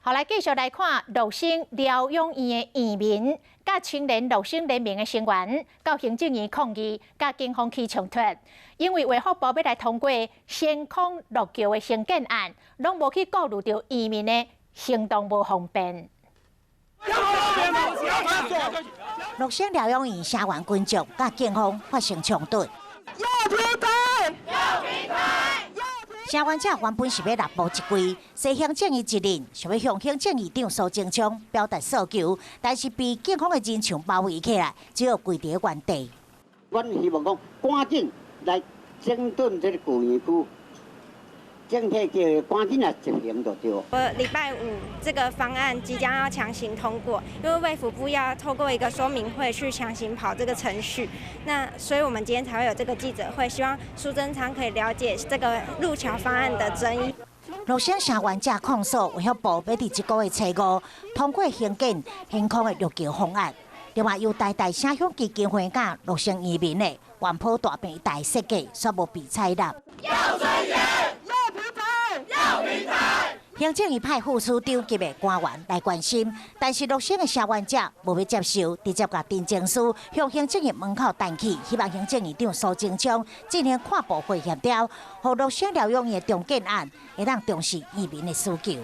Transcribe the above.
后来继续来看乐生疗养院的院民，甲青年乐生联盟的成员，到行政院抗议，甲警方起冲突。因为卫福部要来通过先空落桥的兴建案，拢无去顾虑到院民的行动无方便。乐生疗养院社员群众甲警方发生冲突。社员者原本是要落步一跪，西行政院一人想要向行政院长苏贞昌表达诉求，但是被警方的人墙包围起来，只好跪伫原地。阮希望讲赶紧来整顿这个旧园区，政策叫赶紧来执行就对。礼拜五这个方案即将要强行通过，因为卫福部要透过一个说明会去强行跑这个程序，那所以我们今天才会有这个记者会，希望苏贞昌可以了解这个路桥方案的争议。乐生社员者控诉卫福部要伫这个月初5通过兴建天空的落桥方案，另外由代代城乡基金会甲乐生移民的环保大平台设计，却无被采纳。要尊严，要平台，要平台。行政院派副处长级的官员来关心，但是乐生的社员者无要接受，直接把陈情书向行政院门口弹起，希望行政院长苏贞昌进行跨部会协调，让乐生疗养院重建案会当重视移民的需求。